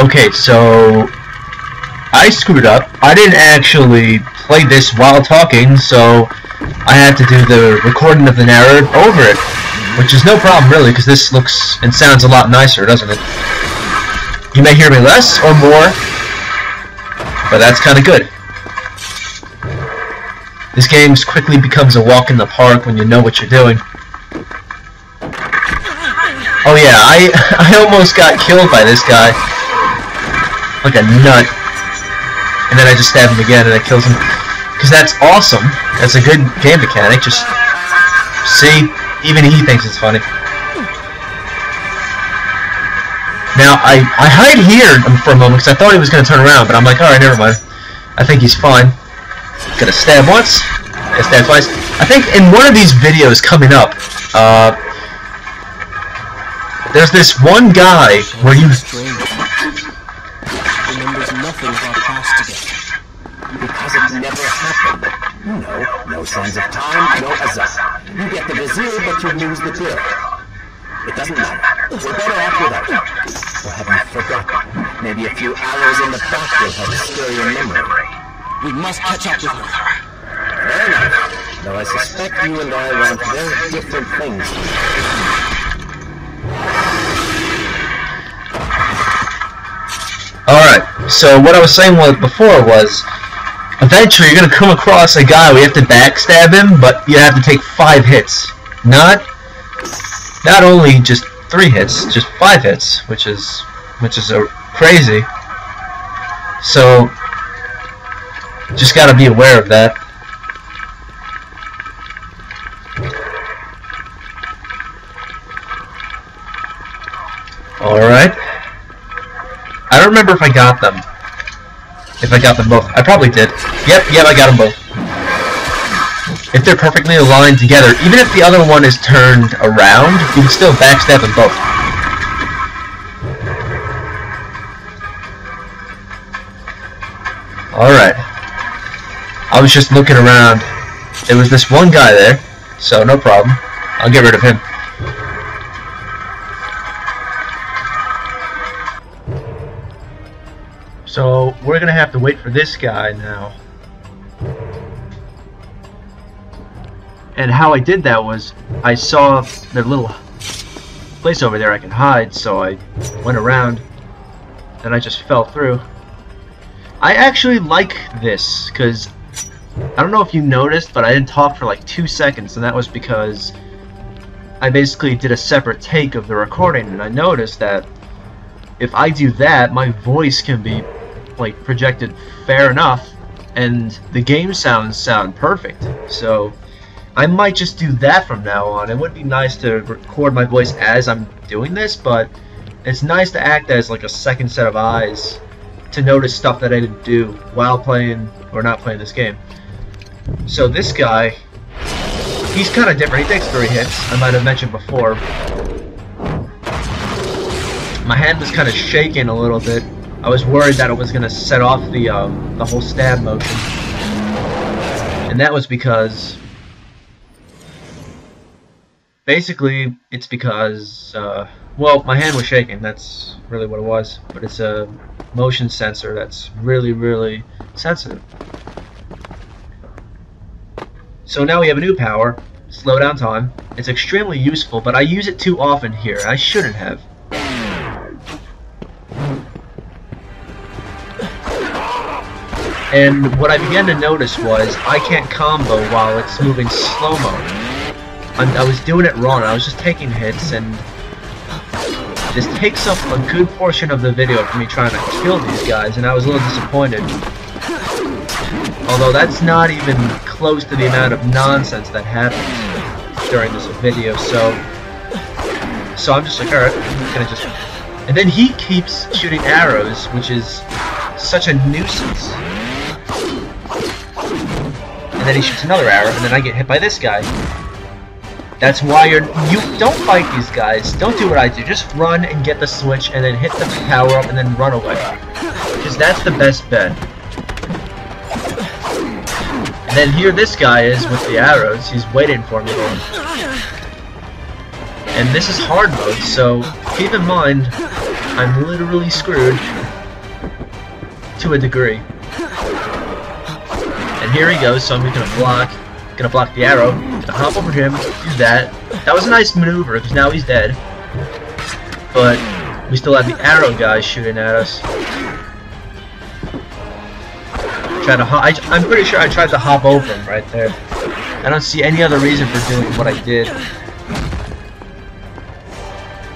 Okay, so I screwed up. I didn't actually play this while talking, so I had to do the recording of the narrative over it, which is no problem really, because this looks and sounds a lot nicer, doesn't it? You may hear me less or more, but that's kind of good. This game quickly becomes a walk in the park when you know what you're doing. Oh yeah, I almost got killed by this guy. Like a nut. And then I just stab him again and it kills him. Because that's awesome. That's a good game mechanic. Just see, even he thinks it's funny. Now, I hide here for a moment because I thought he was going to turn around, but I'm like, alright, never mind. I think he's fine. Gonna stab once, gonna stab twice. I think in one of these videos coming up, there's this one guy where you... remembers nothing of our past together. Because it never happened. No signs of time, no azar. You get the vizier, but you lose the girl. It doesn't matter. We're better off without her. Or have you forgotten? Maybe a few arrows in the back will help stir your memory. We must catch up with her. Fair enough. Though I suspect you and I want very different things. Alright, so what I was saying before was, eventually you're going to come across a guy where you have to backstab him, but you have to take 5 hits. Not only just 3 hits, just 5 hits, which is crazy. So, just got to be aware of that. Alright. I don't remember if I got them. If I got them both. I probably did. Yep, I got them both. If they're perfectly aligned together, even if the other one is turned around, you can still backstab them both. Alright. I was just looking around. There was this one guy there, so no problem. I'll get rid of him. So, we're gonna have to wait for this guy now. And how I did that was, I saw the little place over there I can hide, so I went around, and I just fell through. I actually like this, because I don't know if you noticed, but I didn't talk for like 2 seconds, and that was because I basically did a separate take of the recording, and I noticed that if I do that, my voice can be like projected fair enough, and the game sounds sound perfect. So I might just do that from now on. It would be nice to record my voice as I'm doing this, but it's nice to act as like a second set of eyes to notice stuff that I didn't do while playing or not playing this game. So this guy, he's kind of different. He takes 3 hits. I might have mentioned before. My hand was kind of shaking a little bit. I was worried that it was going to set off the whole stab motion. And that was because... basically, it's because... well, my hand was shaking. That's really what it was. But it's a motion sensor that's really, really sensitive. So now we have a new power. Slow down time. It's extremely useful, but I use it too often here. I shouldn't have. And what I began to notice was I can't combo while it's moving slow-mo. I was doing it wrong. I was just taking hits, and this takes up a good portion of the video for me trying to kill these guys, and I was a little disappointed. Although that's not even close to the amount of nonsense that happens during this video, so I'm just like, alright, I'm gonna just... And then he keeps shooting arrows, which is such a nuisance. And then he shoots another arrow, and then I get hit by this guy. That's why you don't fight these guys. Don't do what I do. Just run and get the switch, and then hit the power up, and then run away. Because that's the best bet. And then here this guy is with the arrows. He's waiting for me. And this is hard mode, so keep in mind, I'm literally screwed. to a degree. And here he goes, so I'm gonna block the arrow, gonna hop over him, do that. That was a nice maneuver, because now he's dead. But we still have the arrow guy shooting at us. I'm pretty sure I tried to hop over him right there. I don't see any other reason for doing what I did.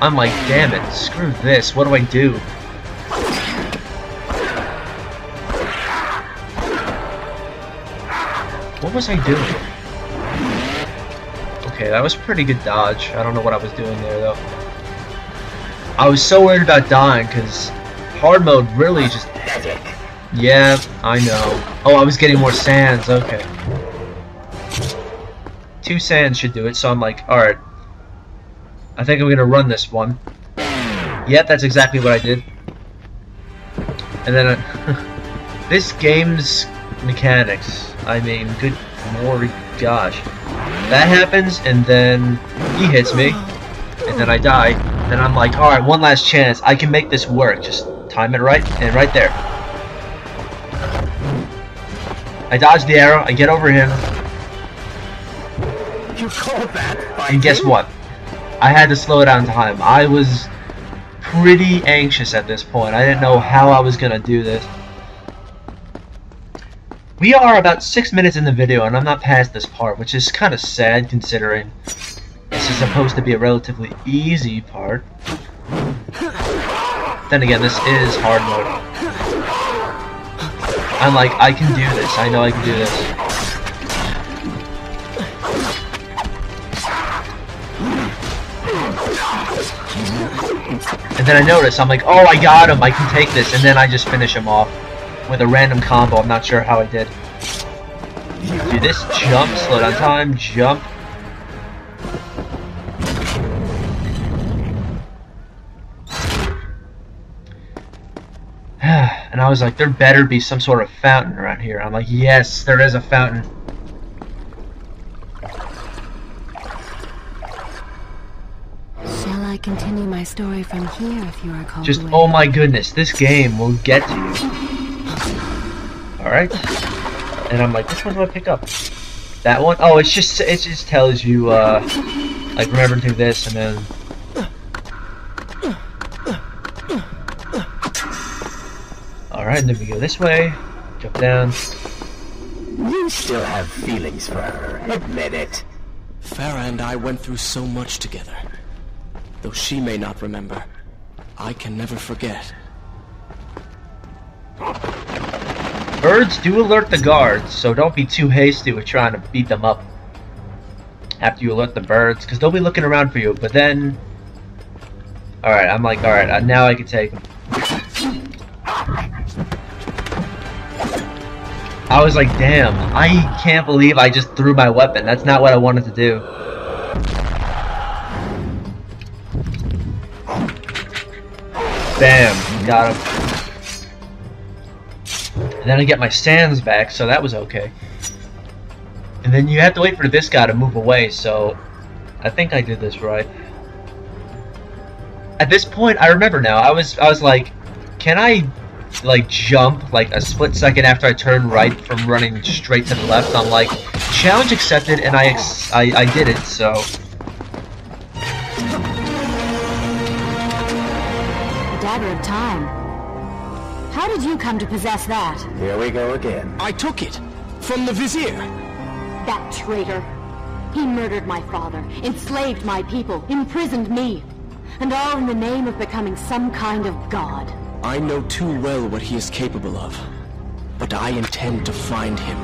I'm like, damn it, screw this, what do I do? What was I doing? Okay, that was a pretty good dodge. I don't know what I was doing there, though. I was so worried about dying, because hard mode really just... Yeah, I know. Oh, I was getting more sands, okay. 2 sands should do it, so I'm like, alright. I think I'm gonna run this one. Yep, that's exactly what I did. And then this game's mechanics, I mean, good lord, gosh. That happens, and then he hits me, and then I die. Then I'm like, alright, one last chance. I can make this work. Just time it right, and right there. I dodge the arrow, I get over him. You called that? And guess what? I had to slow down time. I was pretty anxious at this point. I didn't know how I was gonna do this. We are about 6 minutes in the video, and I'm not past this part, which is kind of sad considering this is supposed to be a relatively easy part. Then again, this is hard mode. I'm like, I can do this. I know I can do this. And then I notice, I'm like, oh, I got him. I can take this. And then I just finish him off with a random combo. I'm not sure how I did. Do this, jump, slow down time, jump. And I was like, there better be some sort of fountain around here. I'm like, yes, there is a fountain. Shall I continue my story from here if you are called Just, away? oh my goodness, this game will get to you. Alright. And I'm like, which one do I pick up? That one? Oh, it just tells you, like, remember to do this, and then... Alright, and then we go this way, jump down. You still have feelings for her. Admit it. Farah and I went through so much together. Though she may not remember, I can never forget. Birds do alert the guards, so don't be too hasty with trying to beat them up after you alert the birds, because they'll be looking around for you, but then... Alright, I'm like, alright, now I can take them. I was like, damn, I can't believe I just threw my weapon. That's not what I wanted to do. Bam, got him. And then I get my sands back, so that was okay. And then you have to wait for this guy to move away, so I think I did this right. At this point, I remember now, I was like, can I like jump like a split second after I turn right from running straight to the left? I'm like, challenge accepted, and I did it, so. The Dagger of Time. How did you come to possess that? Here we go again. I took it from the vizier. That traitor. He murdered my father, enslaved my people, imprisoned me. And all in the name of becoming some kind of god. I know too well what he is capable of. But I intend to find him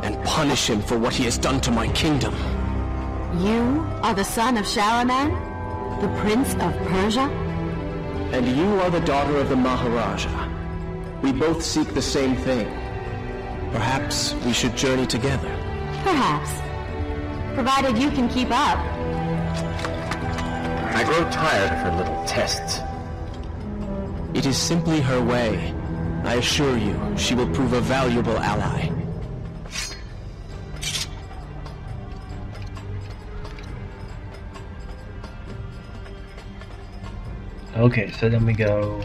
and punish him for what he has done to my kingdom. You are the son of Shahraman? The Prince of Persia? And you are the daughter of the Maharaja. We both seek the same thing. Perhaps we should journey together. Perhaps. Provided you can keep up. I grow tired of her little tests. It is simply her way. I assure you, she will prove a valuable ally. Okay, so then we go...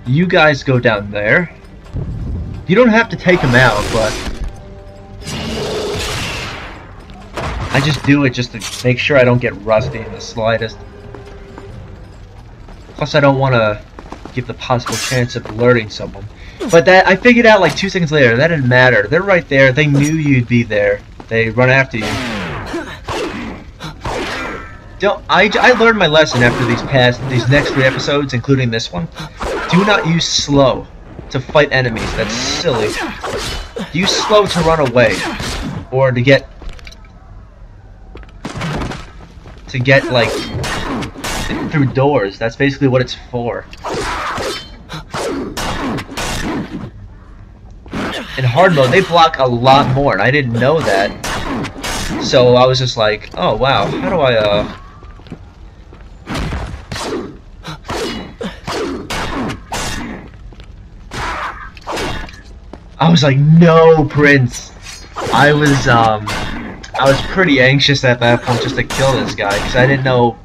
You guys go down there. You don't have to take them out, but I just do it just to make sure I don't get rusty in the slightest. Plus, I don't want to give the possible chance of alerting someone. But that I figured out like 2 seconds later. That didn't matter. They're right there. They knew you'd be there. They run after you. I learned my lesson after these next 3 episodes, including this one. Do not use slow to fight enemies. That's silly. Use slow to run away, or to get like through doors. That's basically what it's for. In hard mode, they block a lot more, and I didn't know that. So I was just like, oh wow, how do I I was like, no, Prince. I was pretty anxious at that point just to kill this guy, because I didn't know,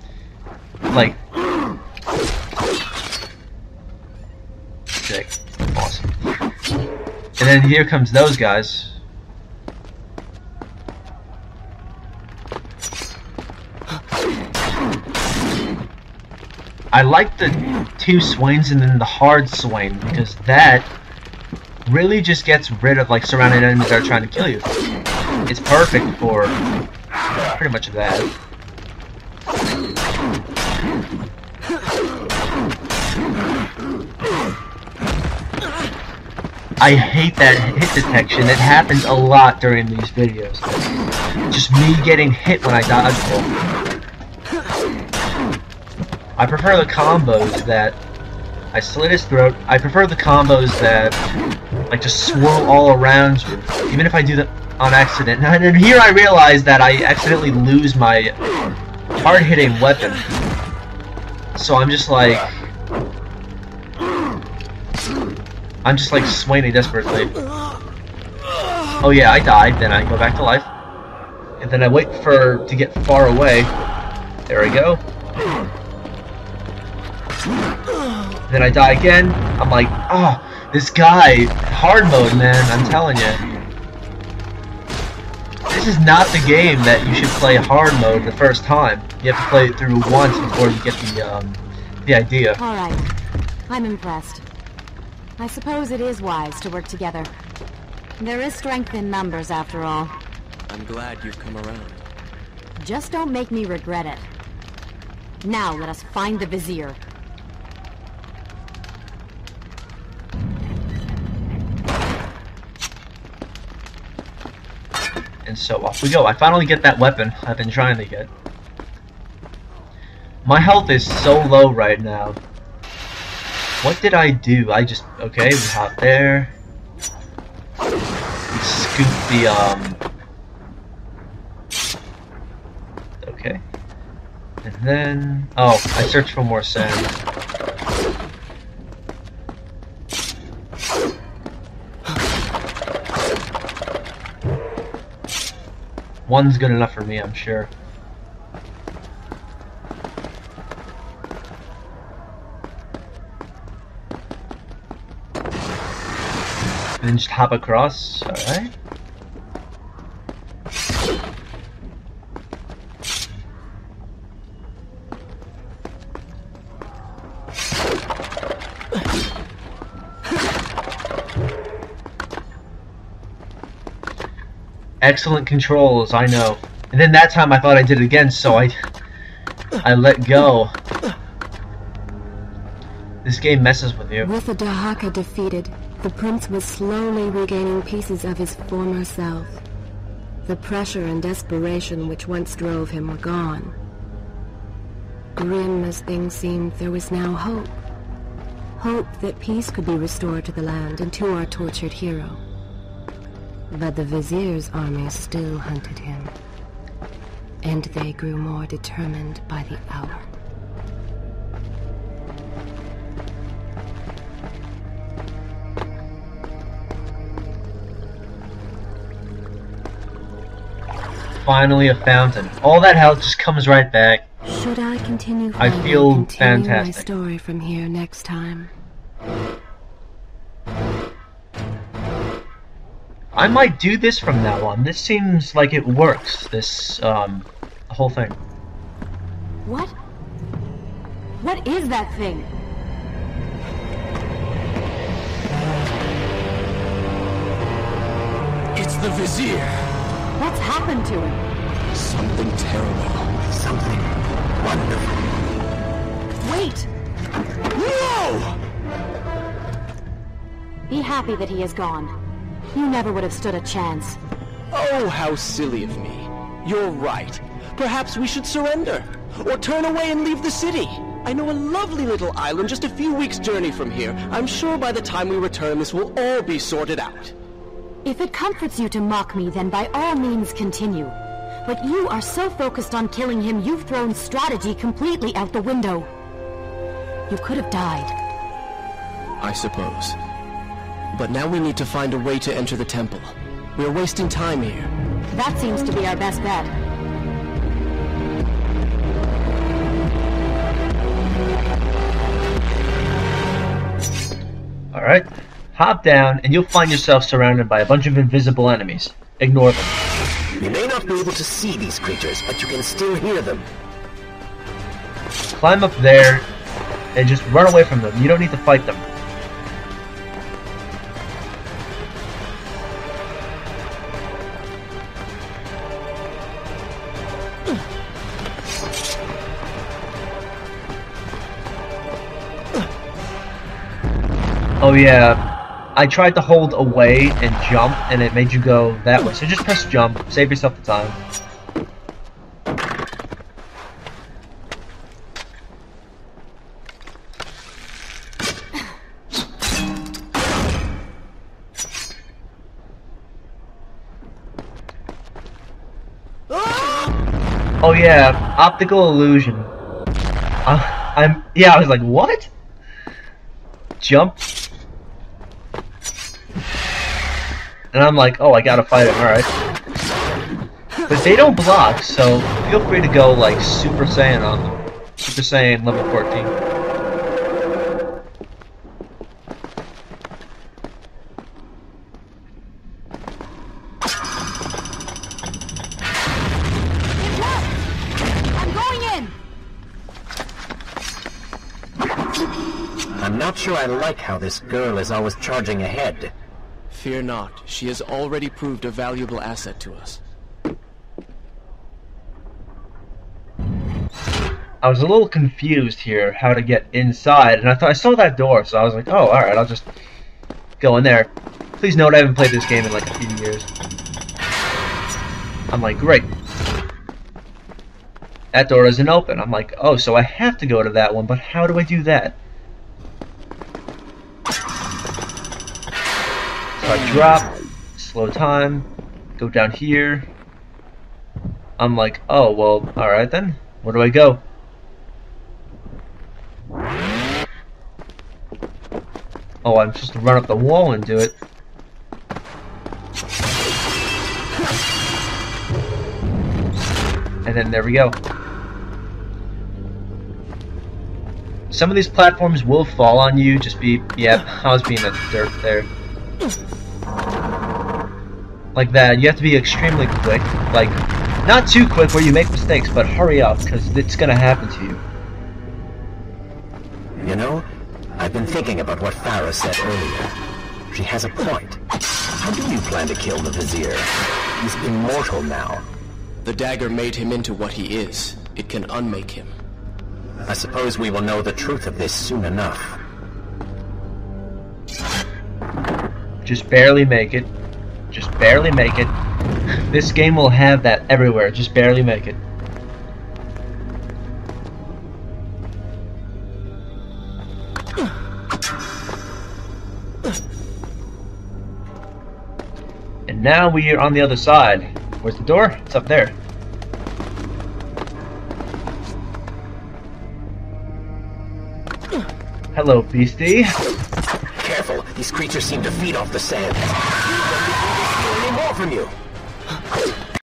like, sick, awesome. And then here comes those guys. I like the 2 swings and then the hard swing, because that really just gets rid of like surrounding enemies that are trying to kill you. It's perfect for pretty much that. I hate that hit detection. It happens a lot during these videos. Just me getting hit when I dodge roll. I prefer the combos that I slit his throat. I prefer the combos that like just swirl all around you, even if I do that on accident. And here I realize that I accidentally lose my hard-hitting weapon. So I'm just like swinging desperately. Oh yeah, I died. Then I go back to life, and then I wait to get far away. There we go. Then I die again. I'm like, oh, this guy, hard mode, man, I'm telling you. This is not the game that you should play hard mode the first time. You have to play it through once before you get the idea. Alright, I'm impressed. I suppose it is wise to work together. There is strength in numbers, after all. I'm glad you've come around. Just don't make me regret it. Now let us find the Vizier. And so off we go. I finally get that weapon I've been trying to get. My health is so low right now. What did I do? Okay, we hop there. We scoop the, okay. And then, oh, I searched for more sand. One's good enough for me, I'm sure. And then just hop across, alright. Excellent controls, I know. And then that time I thought I did it again, so I let go. This game messes with you. With the Dahaka defeated, the prince was slowly regaining pieces of his former self. The pressure and desperation which once drove him were gone. Grim as things seemed, there was now hope. Hope that peace could be restored to the land and to our tortured hero. But the Vizier's army still hunted him, and they grew more determined by the hour. Finally a fountain. All that health just comes right back. Should I continue? I feel fantastic. My story from here next time. I might do this from now on. This seems like it works, this, whole thing. What? What is that thing? It's the Vizier. What's happened to him? Something terrible. Something wonderful. Wait! No! Be happy that he is gone. You never would have stood a chance. Oh, how silly of me. You're right. Perhaps we should surrender. Or turn away and leave the city. I know a lovely little island just a few weeks' journey from here. I'm sure by the time we return this will all be sorted out. If it comforts you to mock me, then by all means continue. But you are so focused on killing him, you've thrown strategy completely out the window. You could have died. I suppose. But now we need to find a way to enter the temple. We're wasting time here. That seems to be our best bet. Alright, hop down and you'll find yourself surrounded by a bunch of invisible enemies. Ignore them. You may not be able to see these creatures, but you can still hear them. Climb up there and just run away from them. You don't need to fight them. Oh yeah, I tried to hold away and jump, and it made you go that way. So just press jump, save yourself the time. Oh yeah, optical illusion. I was like, what? Jump. And I'm like, oh, I gotta fight him, alright. But they don't block, so feel free to go, like, Super Saiyan on them. Super Saiyan level 14. I'm going in! I'm not sure I like how this girl is always charging ahead. Fear not. She has already proved a valuable asset to us. I was a little confused here how to get inside, and I saw that door, so I was like, oh, alright, I'll just go in there. Please note I haven't played this game in like a few years. I'm like, great. That door isn't open. I'm like, oh, so I have to go to that one, but how do I do that? So I drop, slow time, go down here. I'm like, oh, well, alright then. Where do I go? Oh, I'm supposed to run up the wall and do it. And then there we go. Some of these platforms will fall on you, just be, yeah, I was being a dirt there. Like that, you have to be extremely quick, like, not too quick where you make mistakes, but hurry up, because it's gonna happen to you. You know, I've been thinking about what Farah said earlier. She has a point. How do you plan to kill the Vizier? He's immortal now. The dagger made him into what he is. It can unmake him. I suppose we will know the truth of this soon enough. Just barely make it. Just barely make it. This game will have that everywhere. Just barely make it. And now we are on the other side. Where's the door? It's up there. Hello, beastie. Careful, these creatures seem to feed off the sand. Any more from you?